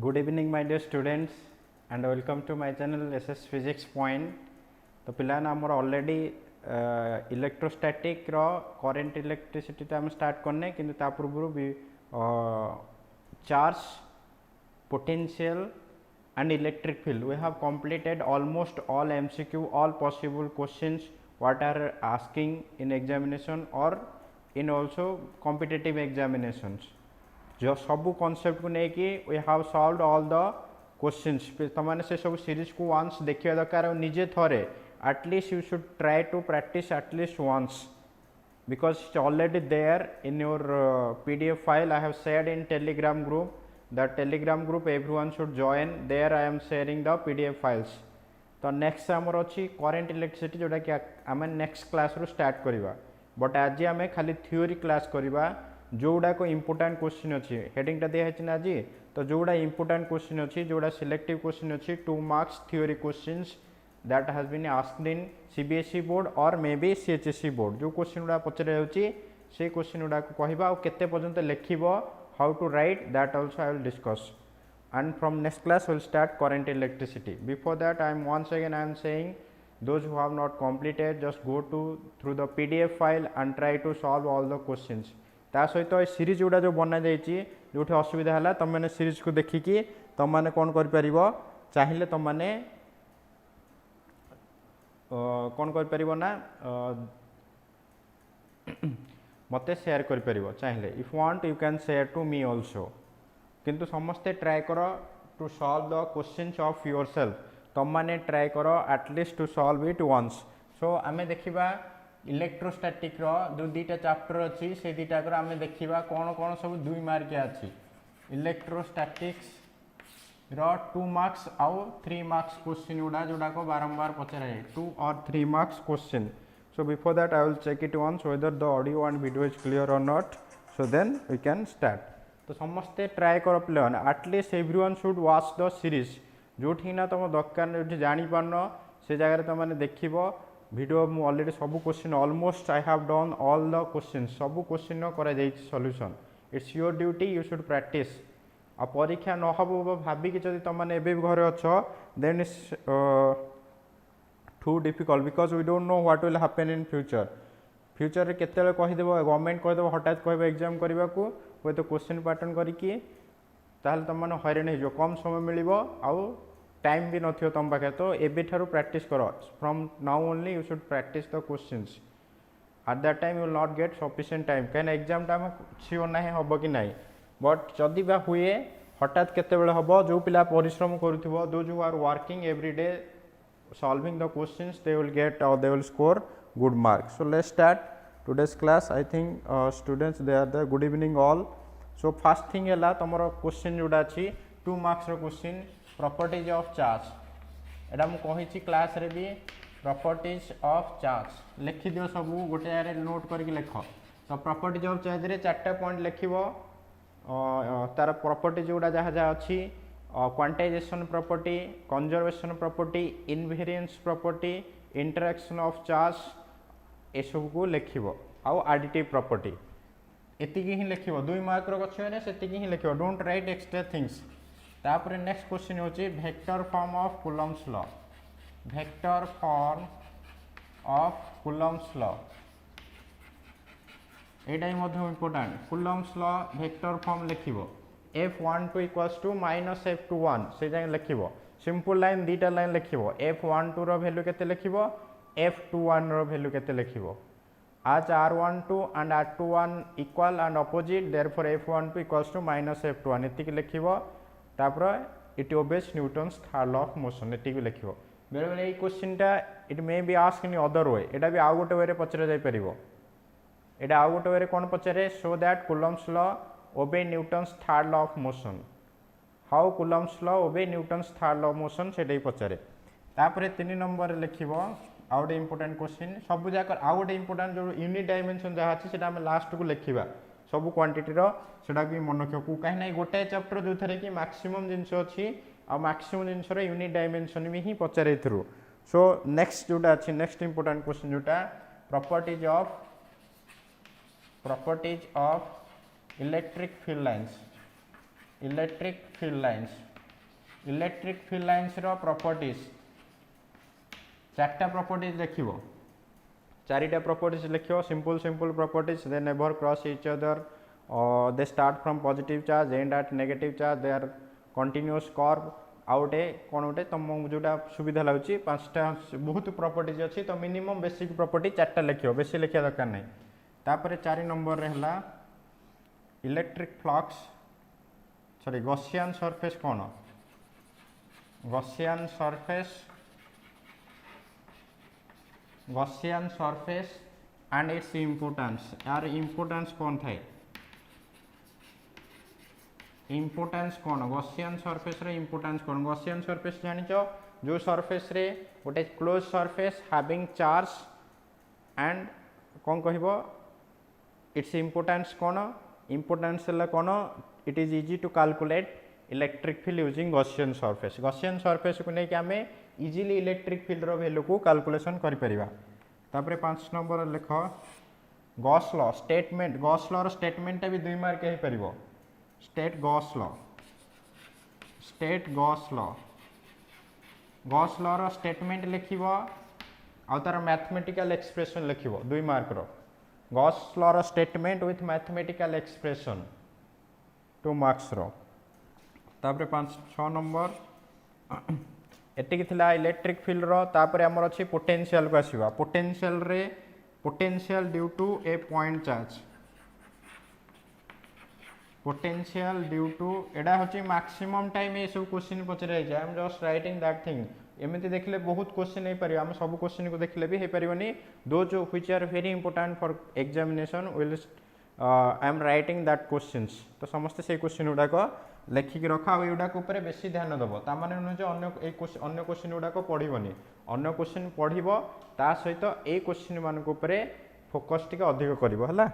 Good evening my dear students and welcome to my channel SS Physics Point. तो पिलान आमर already electrostatic रो current electricity तो हम start करने किंतु ता पूर्व भी charge potential and electric field we have completed almost all MCQ all possible questions what are asking in examination or in also competitive examinations. जो सबू कॉन्सेप्ट को लेकिन we have solved all the questions तुमने से सब series को once देखिए दरकार निजे थरे at least you should try to practice at least once because it's already there in your PDF file I have shared in Telegram group the Telegram group everyone should join there I am sharing the PDF files. तो next आमर अच्छी current electricity जोटा कि आम next class रू start करवा but आज आम खाली थ्योरी क्लास करवा जोड़ा को इम्पोर्टाट क्वेश्चन अच्छी हेडिंग दिखाई ना आज तो जोड़ा इम्पोर्टाट क्वेश्चन अच्छी जोड़ा सिलेक्टिव क्वेश्चन अच्छी 2 marks theory questions that has been asked in CBSE board और मे बी CHSE बोर्ड जो क्वेश्चन गुड़ा पचर से क्वेश्चन गुड़ा को कहवा केते पर्यंत लिखब how to write that also I will discuss and from next class will start current electricity. Before that I am once again I am saying those who have not completed just go to through the PDF file and try to solve all the questions. ता सहित तो series गुड़ा जो बना जाइए जो असुविधा है तुम मैंने सीरीज को देखिकी तुम मैंने कौन कर चाहिए तुम मैंने कौन कर ना मत शेयर कर चाहिए if want you can share to me also किंतु समस्ते ट्राए कर to solve the questions of yourself तुम मैंने ट्राए कर at least to solve it once. So आम देखा इलेक्ट्रोस्टैटिक रो जो दीटा चैप्टर अच्छी से दीटा कर आम देखा कौन कौन सब 2 मार्किया अच्छी इलेक्ट्रोस्टैटिक्स रो 2 marks आउ 3 marks क्वेश्चन गुड़ा जोड़ा को बारंबार पचरा 2 or 3 marks question. So before that I will check it once whether the audio and video is clear or not so then we can start. तो समस्ते ट्राए कर पे at least everyone should watch the series जोठी ना तुम दरकार जो जापार से जगह तुमने देखो वीडियो मु ऑलरेडी सब question almost I have done all the question सब क्वेश्चन कर solution. It's your duty you should practice. आ परीक्षा न हो भाविक जब तुमने घर अच्छ then it's too difficult because we don't know what will happen in future. Future केते कहीदेव गवर्नमेंट कहीदेव हठात कह एग्जाम करने को हुए तो क्वेश्चन पैटर्न करके तुमने हैरान हो कम समय मिल आउ टाइम भी नथियो तुम पाखे. तो एबेठारु प्रैक्टिस करो from now only you should practice the questions at that time you will not gate sufficient time कहीं एग्जाम टाइम सियोर ना हम कि ना बट जदि बा हुए हठात केते बेले हम जो पिला परिश्रम करुथिबो those who are working every day solving the questions they will get और they will score good marks. So let's start today's class. I think students they are the good evening all. So first thing है तुम question जोड़ा अच्छी 2 marks question properties of charge एटा मुझे class रे भी properties of charge लिखि दियो सब गोटे जगह नोट करके लिख. तो प्रॉपर्टीज ऑफ चार्ज रे 4टा पॉइंट लिखिब तार प्रॉपर्टीज जोड़ा जहाँ जहाँ अच्छी quantization property conservation property invariance property interaction of charge ये सब को लिखिब आउ एडिटिव प्रॉपर्टी एति ही लिखिब 2 मार्क अच्छे से ही लिखिब डोंट राइट एक्सट्रा थिंग्स. तापर नेक्स्ट क्वेश्चन होची vector form of Coulomb's law vector form of Coulomb's law एटा ही मध्य important. Coulomb's law vector form लिखिबो F12 इक्वल्स टू -F21 से जाय लिखिबो सिंपल लाइन दीटा लाइन लिखिबो F12 रो वैल्यू केते लिखिबो F21 रो वैल्यू केते लिखिबो आज R12 and R21 equal and opposite therefore F12 equals to -F21 एतिक लिखिबो. तापर it obeys Newton's third law of motion एति भी लिखिबो. बेले बेले ये क्वेश्चनटा it may be ask in other way एटा भी आउ गोटे वे पचरा जाय परिबो एटा आउ गोटे वे कोन पचरे so that Coulomb's law obey Newton's third law of motion how Coulomb's law obey Newton's third law of motion सेटाई पचरे. तापर 3 नंबर लिखिबो आउ गोटे इंपोर्टेंट क्वेश्चन सब जाकर आउ गोटे इंपोर्टेंट जो यूनिट डायमेंशन जहाँ अच्छी से लास्ट को लिखा सब क्वांटिटी सेटा भी मन रखो कहीं गोटे चैप्टर जो थे कि मैक्सिमम जिनस अच्छी आ मैक्सिमम जिनस यूनिट डायमेंशन भी ही पचारे थ्रू. सो नेक्स्ट जोटा अच्छी नेक्स्ट इंपोर्टेंट क्वेश्चन जोटा properties of electric field lines electric field lines रो प्रॉपर्टीज चारटा प्रॉपर्टीज लिखिबो चारिटा प्रॉपर्टीज लिखियो simple simple properties they never cross each other they start from positive charge and at negative charge they are continuous curve आउटे कौन गोटे तुम जोटा सुविधा लगुच पांचटा बहुत प्रॉपर्टीज अच्छी तो मिनिमम बेसिक प्रॉपर्टी चारटा लिखियो बेसी लिखा दरकार नहीं तापर 4 नंबर रे हला electric flux sorry Gaussian surface कौन Gaussian surface and its importance यार इम्पोर्टेंस कौन थाए इम्पोर्टेंस कौन गॉसियन सरफेस रे इम्पोर्टेंस कौन गॉसियन सरफेस जानिच जो सरफेस रे गोटे close surface having charge and कौन कहबो इट्स इम्पोर्टेंस कौन इम्पोर्टेंस कौन it is easy to calculate electric field using Gaussian surface को लेकिन आम इजिली इलेक्ट्रिक फील्ड रो वैल्यू को कैलकुलेशन करि परिबा तापरे 5 नंबर लिख Gauss law statement Gauss law रो स्टेटमेंट भी 2 मार्क हे परिबो स्टेट गॉस लॉ रो स्टेटमेंट लिखिबो आ तार मैथमेटिकल एक्सप्रेशन लिखिबो 2 मार्क रो गॉस लॉ रो statement with mathematical expression 2 marks रो तापरे 5-6 नंबर एतिक थिला इलेक्ट्रिक फील्ड रो तापरे हमर अछि पोटेंशियल को आसीबा potential due to a point charge potential due to एडा होची मैक्सिमम टाइम ए सब क्वेश्चन पचरे जाय I am just writing that thing एमिति देखले बहुत क्वेश्चन नहीं पारिबा हम सब क्वेश्चन को देखले भी हे परिबनी those which are very important for examination will I am writing that questions तो समस्त से क्वेश्चन गुडा को लेखिक रखा युडाक ऊपर बेसी ध्यान दब ता माने नुह अन्य क्वेश्चन गुडाक पढ़िबनी अन्य क्वेश्चन पढ़िबो ता सहित ए क्वेश्चन मानक ऊपर फोकस टिके अधिक करिवो हला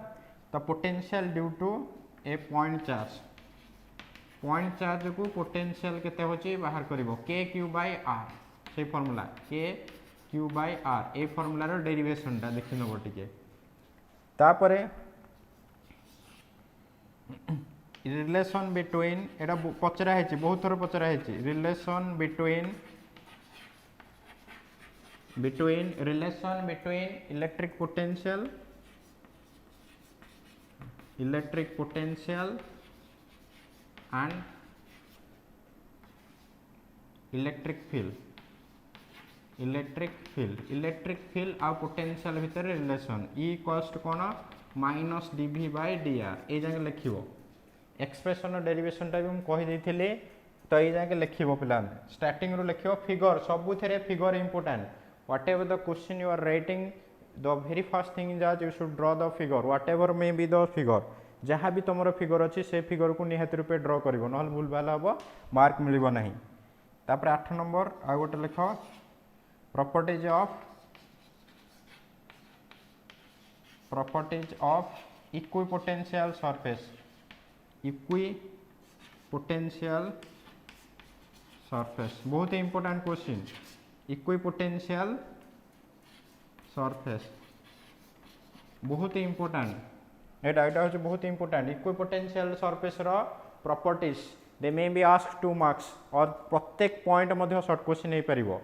तो potential due to a point charge को पोटेंशियल केते होची बाहर करिवो के क्यू बाय आर से फार्मूला के क्यू बाय आर ए फार्मूला रो डेरिवेशन ता देखि नबो टिके तापरे रिलेशन बिटवीन एटा पचरा है बहुत थर पचरा है relation between electric potential and electric field आ पोटेंशियल भितर रिलेशन ई इक्वल्स टू कोन माइनस डीवी बाय डीआर ए जाके लिखिबो एक्सप्रेशन डेरिवेशन टा भी हम कहि देथिले तो ये जाके लिखिबो पिला स्टार्टिंग रो लिखिबो फिगर सबु थेरे figure important whatever the question you are writing the very first thing is that you should draw the figure whatever may be the figure जहाँ भी तुम फिगर अच्छी से फिगर को निहाती रूपे ड्रॉ कर ना भूल भाल हम मार्क मिल ना तापर 8 नंबर आ गोटे लिख प्रॉपर्टीज ऑफ इक्विपोटेंशियल सरफेस बहुत इंपोर्टेंट क्वेश्चन इक्विपोटेंशियल सरफेस बहुत इंपोर्टेंट एटा हूँ बहुत इंपोर्टेंट इक्विपोटेंशियल सरफेस रो properties they may be ask 2 marks और प्रत्येक पॉइंट मध्य शॉर्ट क्वेश्चन नहीं पारिबो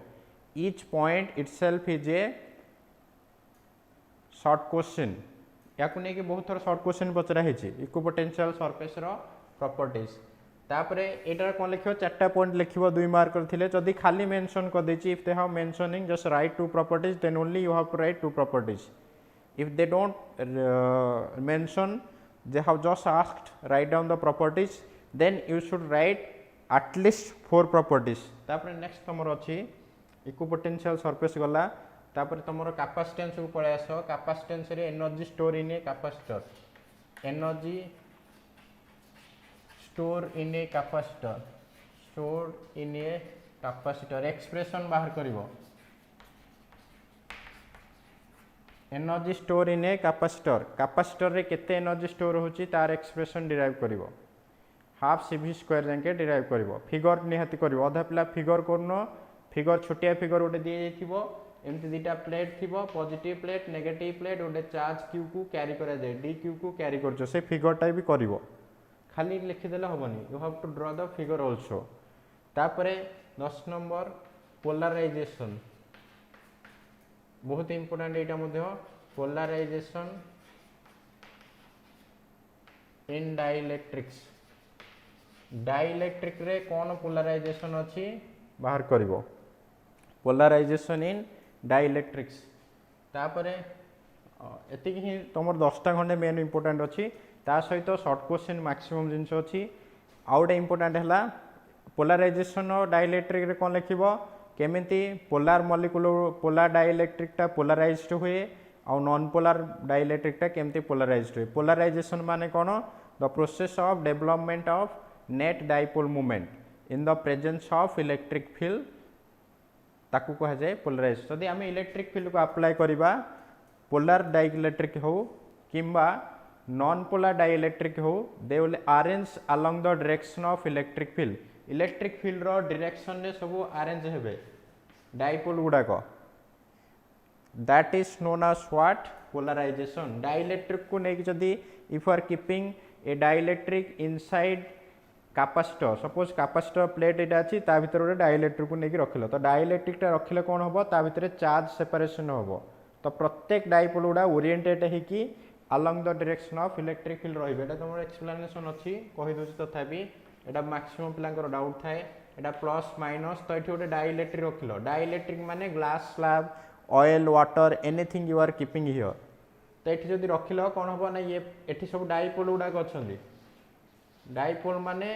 each point itself is a short question या बहुत थोड़ा शॉर्ट क्वेश्चन पचरा है इक्विपोटेंशियल सरफेस रो प्रॉपर्टीज तापरे एटार कोन लिखियो 4टा पॉइंट लिखियो 2 मार्क करथिले जदी खाली मेंशन कर देछि if they have mentioning just write 2 properties then only you have to write 2 properties if they don't mention they have just asked write down the properties then you should write at least 4 properties तापर next तमर अछि equipotential surface गला तापर तमर capacitance को पळे आसो capacitance रे energy store in a capacitor energy store in a capacitor expression बाहर करिवो energy store in a capacitor रे केते एनर्जी स्टोर होची तार एक्सप्रेशन डिराइव करिवो हाफ सीवी स्क्वायर जाके डिराइव करिवो फिगर निहाती करिवो अधा पिला फिगर करनो फिगर छोटिया फिगर उठे दिए जाइथिबो एमती दुटा प्लेट थिबो पॉजिटिव प्लेट नेगेटिव प्लेट उठे चार्ज क्यू को कैरी करा जाए डी क्यू को कैरी करछो से फिगर टाइप भी करिवो खाली लिखि देला होबनी you have to draw the figure also तापरे 10 नंबर पोलराइजेशन बहुत इंपोर्टेंट एटा मध्य पोलराइजेशन इन डाइलेक्ट्रिक्स डाइलेक्ट्रिक रे कौन पोलराइजेशन अच्छी बाहर करिवो पोलराइजेशन इन डाइलेक्ट्रिक्स तापरे एतिक ही तुम 10टा खंडे मेन इंपोर्टेंट अच्छी ता सहित शॉर्ट क्वेश्चन मैक्सिमम जिनस अच्छी आउटे इंपोर्टेंट है पोलराइजेशन डाइलेक्ट्रिक रे कौन लिखिबो केमिति पोलार मॉलिक्यूल पोलार डाइलेक्ट्रिक टा पोलराइज्ड हुए और नॉन पोलार डाइलेक्ट्रिक टा केमिति पोलराइज्ड हुए पोलराइजेशन माने कौन the process of development of net dipole moment in the presence of electric field ताकू कह जाए पोलराइज जदि आम इलेक्ट्रिक फील्ड को अप्लाई करवा पोलार डाइलेक्ट्रिक हो किंबा नॉन पोलार डाइलेक्ट्रिक हो they will arrange along the direction of electric field रो डायरेक्शन रे सब अरेंज हेबे डाइपोल गुडाक that is known as what polarization dielectric को नेक जदि if are keeping a dielectric inside capacitor suppose capacitor plate एटा अछि ता भीतर रे डाइलेक्ट्रिक को नेक रखिलो तो डाइलेक्ट्रिक टा रखिले कोन होबो ता भीतर चार्ज सेपरेशन होबो तो प्रत्येक डाइपोल गुडा ओरिएंटेड है कि along the direction of electric field रहिबे एटा तुमर एक्सप्लेनेशन अछि कहि दोछि तथापि एटा मैक्सिमम पिलांकर डाउट थाए एटा प्लस माइनस तो एठी गोटे डाइलेक्ट्रिक रखिलो डाइलेक्ट्रिक माने glass slab oil water anything you are keeping here तो एठी जदि रखिलो कोन होबो ना ये एठी सब डाइपोल गुडा अछंदी डाइपोल माने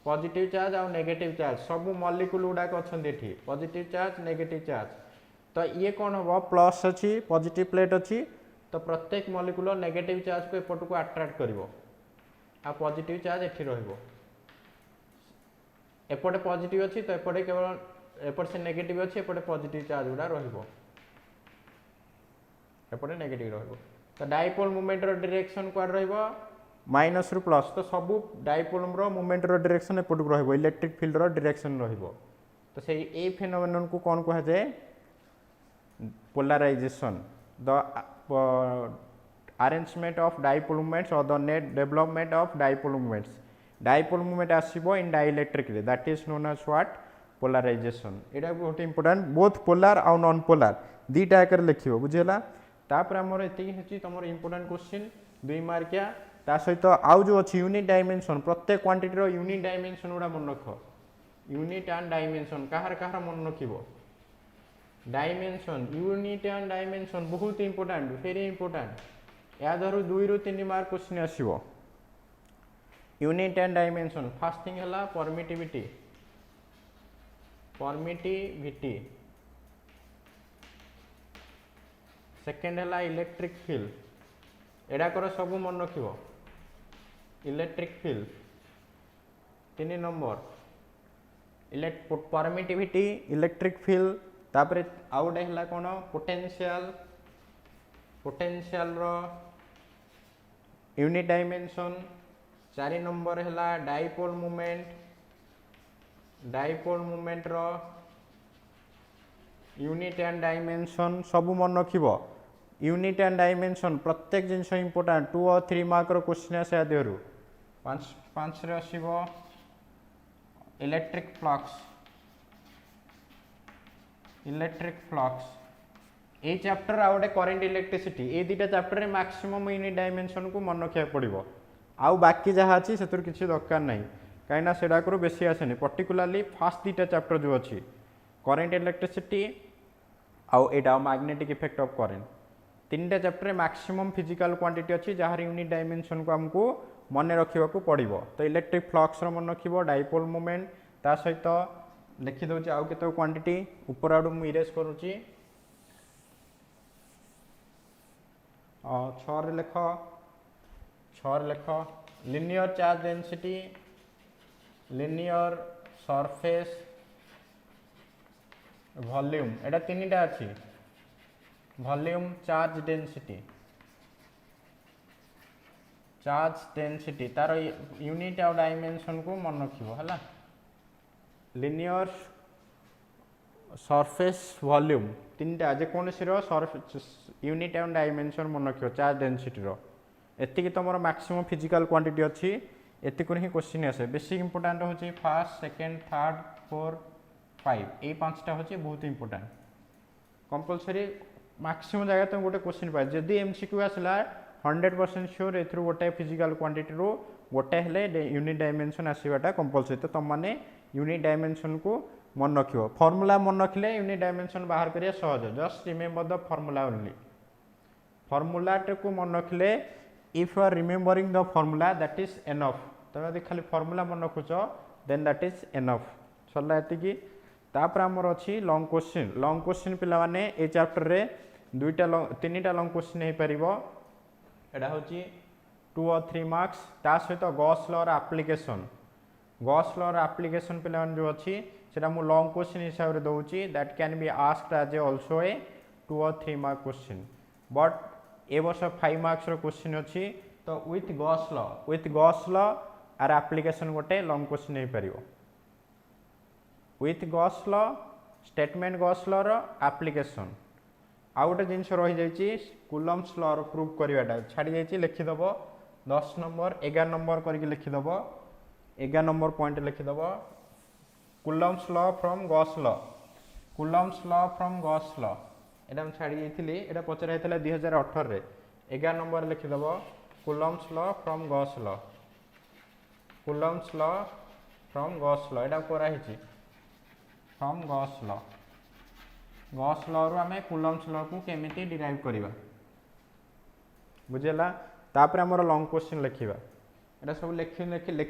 पॉजिटिव चार्ज और नेगेटिव चार्ज सब मॉलिक्यूल गुडा अछंदी एठी पॉजिटिव चार्ज नेगेटिव चार्ज तो ये कौन हम प्लस अच्छी पॉजिटिव प्लेट अच्छी तो प्रत्येक मॉलिक्यूल नेगेटिव चार्ज को एपट को अट्रैक्ट करिवो आ पॉजिटिव चार्ज एठी रहइबो एपटे पॉजिटिव अच्छी तो एपटे केवल एपट से नेगेटिव अच्छी एपटे पॉजिटिव चार्ज गुडा रहइबो एपटे नेगेटिव रहइबो तो डाइपोल मूवमेंट रो डायरेक्शन क्वाड रहइबो माइनस रु प्लस तो सब डाइपोल रो मूवमेंट रो डायरेक्शन एपट को रहइबो इलेक्ट्रिक फील्ड रो डायरेक्शन रहइबो तो से ए फेनोमेनन को कौन कहा जाए polarization the arrangement of dipole moments or the net development of dipole moment आसीबो in dielectric रे that is known as what polarization एटा बहुत इंपोर्टेंट बोथ पोलार और नॉन पोलार दीटा आकर लिखिबो बुझिला तापर हमर एतिकी हेची तमर इंपोर्टेंट क्वेश्चन 2 मार्किया ता सहित आउ जो अछि यूनिट डायमेंशन प्रत्येक क्वांटिटी रो यूनिट डायमेंशन उडा मन रखो यूनिट एंड डायमेंशन कहार मन रखिबो डायमेंशन यूनिट एंड डायमेंशन बहुत इंपोर्टेंट वेरी इंपोर्टेंट या धरु 2 रु 3 मार्क क्वेश्चन आसीबो unit and dimension first thing हला परमिटिविटी सेकंड हला इलेक्ट्रिक फील्ड एडा कर सब मन रखिबो electric field 3 number permittivity electric field तापरे आउटे हला कोन पोटेंशियल रो यूनिट डायमेंशन 4 नंबर हला डाइपोल मूवमेंट रो यूनिट एंड डायमेंशन सब मन रखिबो यूनिट एंड डायमेंशन प्रत्येक जिंस इंपोर्टेंट 2 और 3 मार्क रो क्वेश्चन आसे देहरु 5 रे आसीबो इलेक्ट्रिक फ्लक्स ए चैप्टर आ गोटे करेंट इलेक्ट्रिसिटी ए दुटा चैप्टर रे मैक्सिमम यूनिट डायमेंशन को मन रखा पड़ो आउ बाकी जहाँ अच्छी से किसी दरकार ना कहीं सेडाक बेसी आसेनि पर्टिकुलाली फास्ट दुटा चैप्टर जो अच्छी करेंट इलेक्ट्रिसिटी आउ एटा मैग्नेटिक इफेक्ट ऑफ करेंट 3टा चैप्टर मैक्सिमम फिजिकल क्वांटिटी अच्छी जहाँ यूनिट डायमेंशन को आमको मन रखा पड़ो तो इलेक्ट्रिक फ्लक्स मन रखिबो डाइपोल मोमेंट ता सहित लिखिदे आउ केते क्वांटिटी ऊपर आडू मु इरेज करूची 6 लेख linear charge density linear surface volume एटा 3टा अच्छी वॉल्यूम चार्ज डेंसिटी तार यूनिट और डायमेंशन को मन रखिबो हला लिनियर सरफेस वॉल्यूम 3टा जेकोसी यूनिट एंड डायमेंशन मन रखियो चार्ज डेंसिटी रो एतिकी तुम मैक्सिमम फिजिकल क्वांटिटी अच्छी एतिक ही क्वेश्चन आसे बेसिक इंपोर्टेंट होची फर्स्ट सेकंड थर्ड फोर्थ 5 ए पांचटा होची बहुत इंपोर्टेंट कंपलसरी मैक्सिमम जगह तुम गोटे क्वेश्चन पाए जदि एमसीक्यू आसला 100% श्योर एथरु गोटे फिजिकल क्वांटिटी रो गोटे हेले यूनिट डायमेंशन आसीबाटा कंपलसरी तो तुम माने यूनिट डायमेंशन को मन रखियो फार्मूला मन रखिले यूनिट डायमेंशन बाहर करिया सहज just remember the formula only formula को मन रखिले if you are remembering the formula that is enough तुम यदि खाली फार्मूला मन रखुच देन दैट इज एनफ सरला एतिकी तापर आमर अच्छी लॉन्ग क्वेश्चन पिला माने ए चैप्टर रे तीनटा लॉन्ग क्वेश्चन हो पार एटा होची 2 और 3 मार्क्स ता सहित गॉस लॉ एप्लीकेशन पिला जो अच्छी सेटा मु लॉन्ग क्वेश्चन हिसाब रे दउची that can be asked as a also a 2 और 3 मार्क क्वेश्चन बट ए वर्ष 5 मार्क्स रो क्वेश्चन अच्छी तो with Gauss law are application गोटे लॉन्ग क्वेश्चन हो पार with Gauss law statement Gauss law रो एप्लीकेशन आउ गोटे जिनस रही जाइए कूलम्स लॉ रो प्रूफ करवाटा छाड़ी जाइए लिखिदेव 10 नंबर 11 नंबर करके लिखिदेव 11 नंबर पॉइंट लिखिदेव Coulomb's law from Gauss law एटा हम छाड़ी जाइए एटा पचरा होता 2018 रे 11 नंबर लिखिदेव Coulomb's law from Gauss law एटा कराई फ्रॉम गॉस लॉ रू आम कूलम्स लॉ को केमिति डिराइव करवा बुझेला तापर हमर लॉन्ग क्वेश्चन लिखिबा एटा सब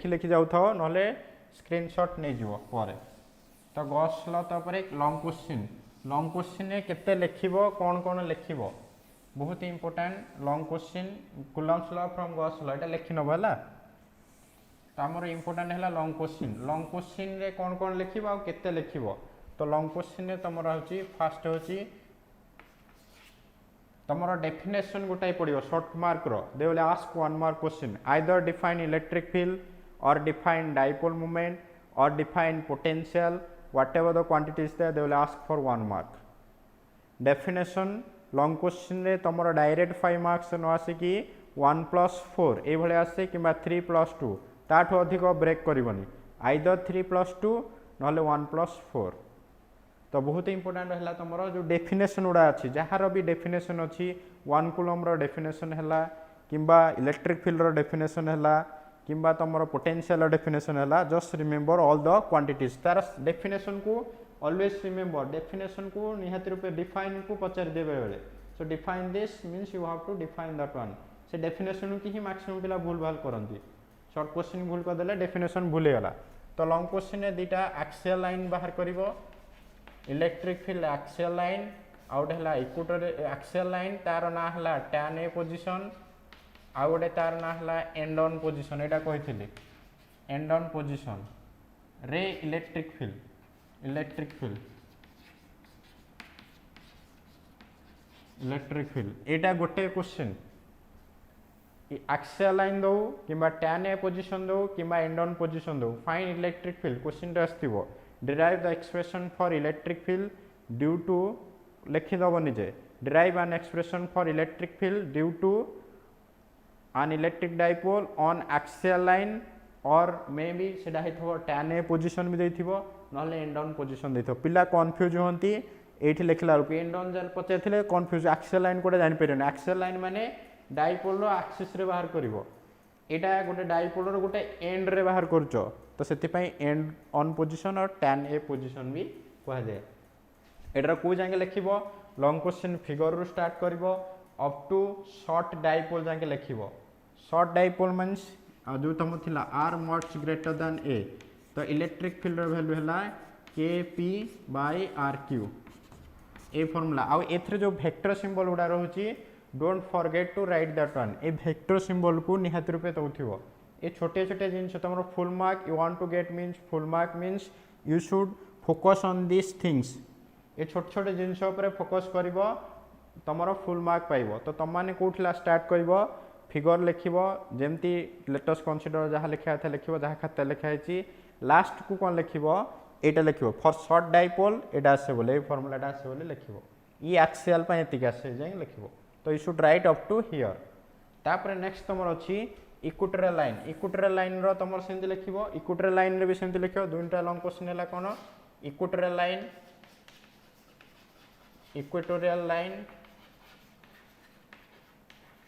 लिखि जाउ थाओ नले स्क्रीनशॉट नै जिवो पारे तो गॉस लॉ तापर एक लॉन्ग क्वेश्चन ने केते लिखिबो कोन लिखिबो बहुत important long question Coulomb's law from Gauss law एटा लिखि नबला तो हमर इंपोर्टेंट हैला लॉन्ग क्वेश्चन रे कोन लिखिबो आ केते लिखिबो तो लॉन्ग क्वेश्चन ने तमरा होची फर्स्ट होची तमरा डेफिनेशन गोटाई पड़ियो शॉर्ट मार्क रो they will ask 1 mark question either define electric field और डिफाइन डाइपोल मोमेंट और define potential whatever the quantities there they will ask for 1 mark definition long question रे तमरा डायरेक्ट 5 मार्क्स न आसे कि 1+4 ए भले आसे किबा 3+2 ताठो अधिक ब्रेक करिवनी आइदर 3+2 नहले 1+4 तो बहुत इंपोर्टेंट है तुम जो डेफिनेशन गुड़ा अच्छी जार भी डेफिनेशन अच्छी 1 कूलम डेफिनेशन है कि इलेक्ट्रिक फील्ड डेफिनेशन है कि तुम पोटेंशियल डेफिनेशन है just remember all the quantities तार डेफिनेशन को ऑलवेज रिमेंबर डेफिनेशन को निहाती रूपे डिफाइन को पचार दे बेले so define this means you have to define that one से डेफिनेशन की ही मैक्सिमम पिला भूल भाल करती शॉर्ट क्वेश्चन भूल करदे डेफिनेशन भूल गला तो लॉन्ग क्वेश्चन ने दुटा एक्सियल लाइन बाहर करिवो इलेक्ट्रिक फील्ड एक्सियल लाइन आउट है इक्वेटर एक्सियल लाइन तार ना है tan ए पोजिशन आउ गोटे तार ना है एंड ऑन पोजिशन एटा कही एंड ऑन पोजिशन रे इलेक्ट्रिक फील्ड एटा गोटे क्वेश्चन एक्सियल लाइन दो कि tan ए पोजिशन दो कि एंड ऑन पोजिशन दो फाइन इलेक्ट्रिक फील्ड क्वेश्चन आसो derive the expression for electric field due to लिखिदेव निजे derive an expression for electric field due to an electric dipole on axial line or maybe सेटा हेथो tan a position भी देथिबो नहले end on position देथिबो पिला confuse होंती एठी लिखला RuPay end on जल पचेथिले confuse axial line कोडे जानि परियो axial line माने डाइपोल रो एक्सिस रे बाहर करिवो एटा गोटे डाइपोल रो गोटे एंड रे बाहर करचो तो से एंड ऑन पोजिशन और tan ए पोजिशन भी कह जाए एटार को जाके लिखिबो लॉन्ग क्वेश्चन फिगर रू स्टार्ट करिवो अप टू शॉर्ट डाइपोल जाके लिखिबो शॉर्ट डाइपोल मींस जो तुम थिला r much greater than a तो इलेक्ट्रिक फील्ड रो वैल्यू हैला kp/rq ए फार्मूला आ एथरे जो वेक्टर सिंबल गुडा रहउची don't forget to write that one ए वेक्टर सिंबल को निहात रूपे दउथिबो ये छोटे छोटे जिन तुम full mark you want to get means full mark means you should focus on this things ये छोटे छोटे जिन फोकस कर तुम फुल मार्क पाइब तो तुम मैंने कौटला स्टार्ट कर फिगर लिख जमती लेटस कनसीडर जहाँ लिखा था लिख जहाँ खाता लिखाई लास्ट को कौन लिख यहाँ लिख फॉर शॉर्ट डाइपोल यहाँ आसे बोले फर्मूलाटा आसे बोले लिख ये एक्सियल एतिक आसे जाए लिख तो you should write up to here तापर नेक्स्ट तुम अच्छी इक्वेटोरियल लाइन रो तुम सेमती लिखिबो इक्वेटोरियल लाइन रे भी सेमती लिखिबो दुईटा लॉन्ग क्वेश्चन हैला कोन इक्वेटोरियल लाइन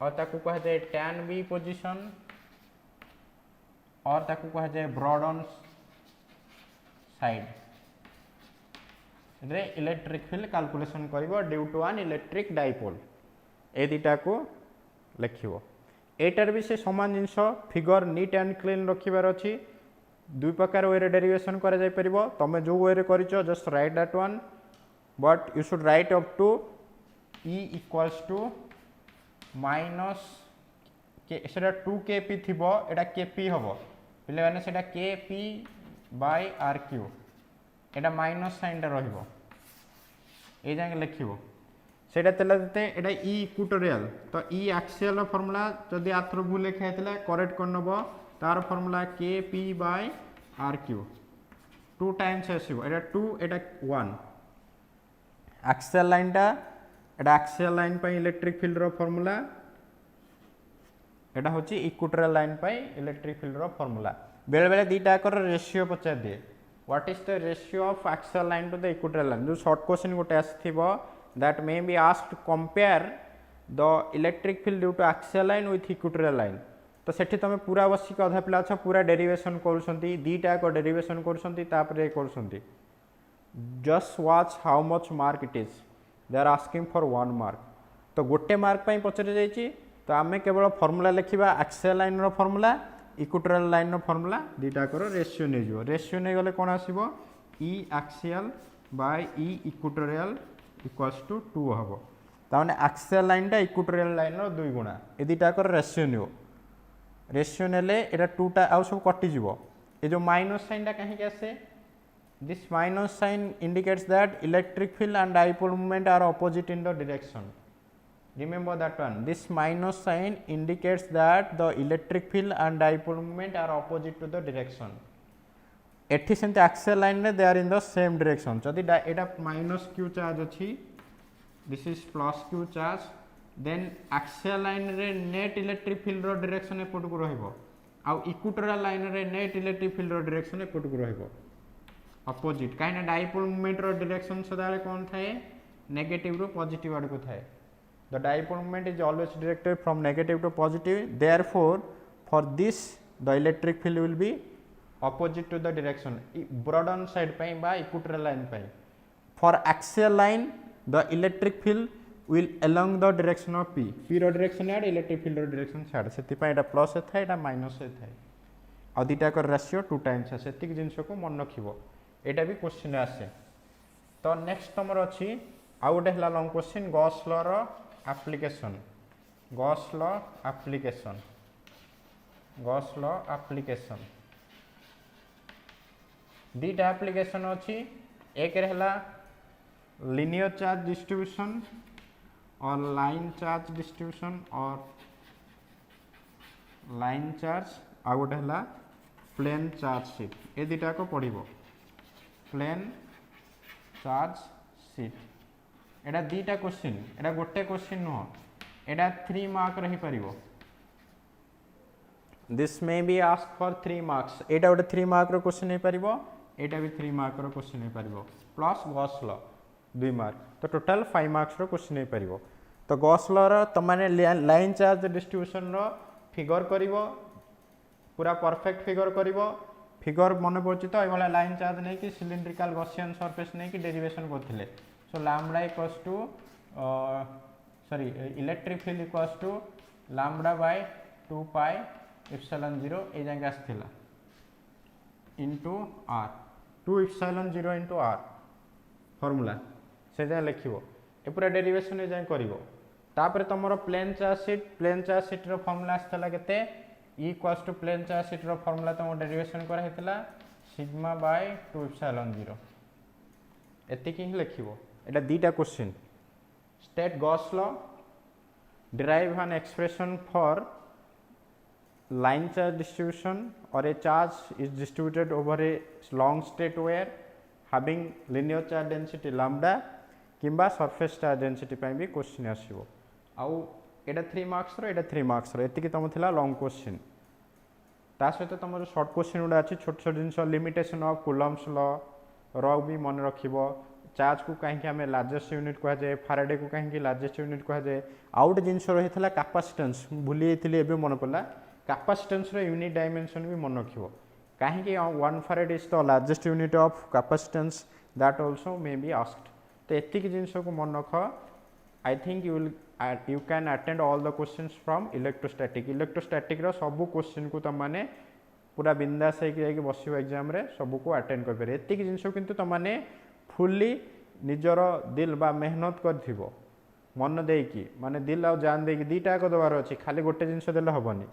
और ताकू कहा जाए टैन बी पोजीशन और ताकू कहा जाए ब्रॉड ऑन साइड रे इलेक्ट्रिक फील्ड कैलकुलेशन करिवो due to an electric dipole ए दुटा को लिखिवो एटार भी से समान जिनस फिगर नीट एंड क्लीन रखिबार अछि दुई प्रकार वे रे डेरिवेशन करा जाय परिबो तमे जो वे रे करिचो just write that one but you should write up to E equals to minus के सेटा 2kp थिबो एटा kp हबो पिले माने सेटा kp by rq Etah minus sign टा रहिबो ए जाके लिखिबो सेटा तेला देते एटा E इक्वेटोरियल तो E एक्सियल रो फार्मूला जदी आथरो भूल लिखा हेतला करेक्ट कर नबो तार formula kp by rq 2 times आसीबो एटा 2 एटा 1 एक्सियल लाइन टा एटा एक्सियल लाइन पे इलेक्ट्रिक फील्ड रो फार्मूला एटा होची इक्वेटोरियल लाइन पे इलेक्ट्रिक फील्ड रो फार्मूला बेले बेले दीटा कर रेशियो पचार दिए what is the ratio of axial line to the equatorial line जो शॉर्ट क्वेश्चन गोटे आसीथिबो that may be asked compare the electric field due to axial line with equatorial line तो सेठी तमे पूरा बसिक अधा पिला छ पूरा डेरिवेशन करूछंती दीटा को डेरिवेशन करूछंती तापरे करूछंती just watch how much mark it is they are asking for 1 mark तो गोटे मार्क पई पचरे जाईची तो आमे केवल फार्मूला लिखिबा एक्सियल लाइन रो फार्मूला इक्वेटोरियल लाइन रो फार्मूला दीटा कर रेशियो नै जिवो रेशियो नै गले कोन आसीबो E axial by E equatorial equals to 2 हबो ताने एक्सियल लाइन टा इक्वेटोरियल लाइन रो 2 गुणा ए दीटा कर रेशियो नियो रेशियो नेले एटा 2 टा आउ सब कटि जिवो ए जो माइनस साइन टा काहे के आसे this minus sign indicates that electric field and dipole moment are opposite in the direction remember that one this minus sign indicates that the electric field and dipole moment are opposite to the direction एठी सेंते axial line रे they are in the same direction जदि एटा minus q charge अछि this is plus q charge then axial line रे net electric field रो direction एपट को रहइबो आ इक्वेटोरियल लाइन रे नेट इलेक्ट्रिक फील्ड रो डायरेक्शन एपट को रहइबो अपोजिट कहीं डाइपोल मूवमेंट रो डायरेक्शन सदाले कौन थाए नेगेटिव रो पॉजिटिव आड़ को थाए the dipole movement is always directed from negative to positive therefore for this the electric field will be opposite to the direction broad on side पे बा इक्वेटोरियल लाइन पे for axial line the electric field will along the direction of p रो direction आड़ electric field रो direction side सेति पे एटा plus थाए एटा minus थाए आ दीटा कर रेशियो 2 टाइम्स है सेतिक जिंस को मन रखिबो एटा भी क्वेश्चन आसे तो नेक्स्ट तमर अछि आ गोटे हला लॉन्ग क्वेश्चन गॉस लॉ रो एप्लीकेशन गॉस लॉ एप्लीकेशन दीटा एप्लीकेशन अछि एक रहला लिनियर चार्ज डिस्ट्रीब्यूशन और लाइन चार्ज डिस्ट्रीब्यूशन और लाइन चार्ज आ गोटे हला प्लेन चार्ज शीट ए दीटा को पढ़िबो प्लेन चार्ज शीट एटा दीटा क्वेश्चन एटा गोटे क्वेश्चन नो एटा 3 मार्क रही परिबो this may be ask for 3 marks एटा गोटे 3 मार्क रो क्वेश्चन हे परिबो एटा भी 3 मार्क रो क्वेश्चन हे परिबो प्लस गॉस लॉ 2 मार्क तो टोटल 5 मार्क्स रो क्वेश्चन हे परिबो तो गॉस लॉ रो त माने लाइन चार्ज डिस्ट्रीब्यूशन रो फिगर करिवो पूरा परफेक्ट फिगर करिवो फिगर मन पड़े तो ये लाइन चार्ज नहीं कि सिलिंड्रिकल गॉसियन सरफेस नहीं कि डेरिवेशन करथिले so lambda equals to sorry electric field equals to lambda by 2 pi epsilon 0 ए जाके आस्थिला into r 2 epsilon 0 into r formula से जा लिखिबो ए पूरा डेरिवेशन ए जाके करिवो तापर तमरो प्लेन चार्ज शीट रो फार्मूला आस्थिला केते E equals to plane charge sheet रो फार्मूला तो डेरिवेशन करा हेतला सिग्मा बाय 2 एप्सिलॉन 0 एतिकी ही लिखिबो एटा दीटा question state Gauss law derive an expression for line charge distribution और a charge is distributed over a long straight wire having linear charge density lambda किंबा सरफेस चार्ज डेंसिटी पे भी question आसीबो आउ एटा 3 मार्क्स रो एटा 3 मार्क्स रो एतिकी तम थिला long question ता सहित तुम जो सर्ट क्वेश्चन गुड़ा अच्छी छोट छोट जिन लिमिटेशन ऑफ कूलम्स लॉ रो भी मन रखिबो चार्ज को कहीं आम लार्जेस्ट यूनिट कहुए फाराडे को कहीं लार्जेस्ट यूनिट कहुए आउ गोटे जिन रही है कैपेसिटेंस भूली जाइए मन पड़ा कैपेसिटेंस यूनिट डायमेंशन भी मन रखिबो कहीं 1 farad is the largest unit of capacitance that also may be asked तो एतिक जिनस को मन रख I think you can attend all the questions from electrostatic सब क्वेश्चन को तुम मैंने पूरा बिंदास होकर बस एग्जाम रे सब को अटेंड कर एतिक जिनस किंतु तुम मैंने फुल्ली निजर दिल बा मेहनत कर मन देकी माने दिल आ जान देकी दीटा जाक देवार अच्छी खाली गोटे जिनस देले हेनी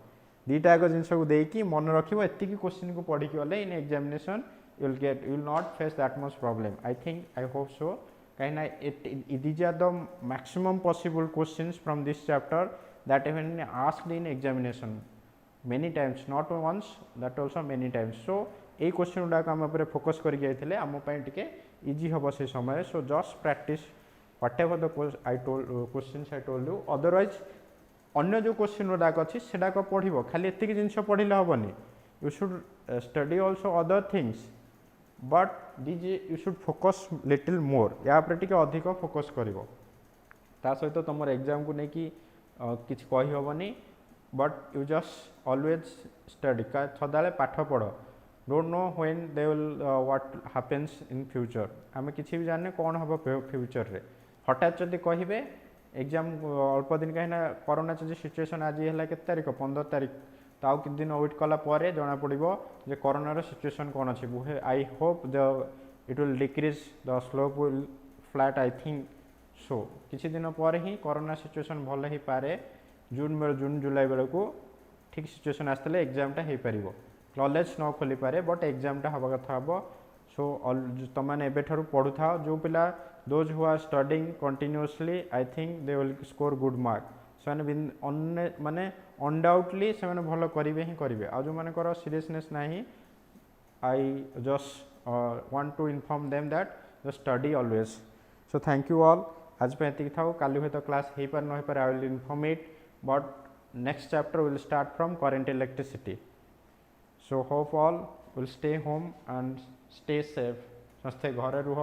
दीटा जाक जिनस को देकी मन रखिबो एतिक क्वेश्चन को पढ़ी गले in examination you will not face that much problem I think I hope so कहीं these are the maximum possible questions from this chapter that have been asked in examination many times not once that also many times so ये question गुड़ाक आम focus करके आम टे easy हम से समय so just practice what ever the I told questions I told you otherwise अन्य जो क्वेश्चन गुड़ाक अच्छी से पढ़ो खाली एतिक जिनस पढ़ले हेनी you should study also other things but these you should focus little more या टे अधिक फोकस कर सहित तुम एग्जाम को लेकिन किसी कही हेनी but you just always study सदा पाठ पढ़ don't know when they will what happens in future आम किसी भी जाने कौन हम फ्यूचर रे हठात जदि कहे एग्जाम अल्प दिन कहीं कोरोना जो सिचुएशन आज है के तारीख 15 तारीख तो आउ कि दिन वेट कला जना पड़ो जे कोरोनार सिचुएशन कौन अच्छी I hope the it will decrease the slope will flat I think so किसी दिन पर ही कोरोना सिचुएशन भल ही पारे जून जुलाई बेलू को ठीक सिचुएशन आसते एग्जामटा हो पार कॉलेज न खोली पारे बट एग्जामटा हवा कथा हम सो तुम मैंने पढ़ु था जो पिला those who are studying continuously I think they will score good mark से माने अनडाउटली से भल करेंगे ही करेंगे आ जो मानकर सीरियसनेस ना I just want to inform them that the study always so thank you all आज ये था काली हुए तो क्लास हो पार न हो पारे I will inform it but next chapter will start from current electricity so hope all will stay home and stay safe समस्ते घरे रुह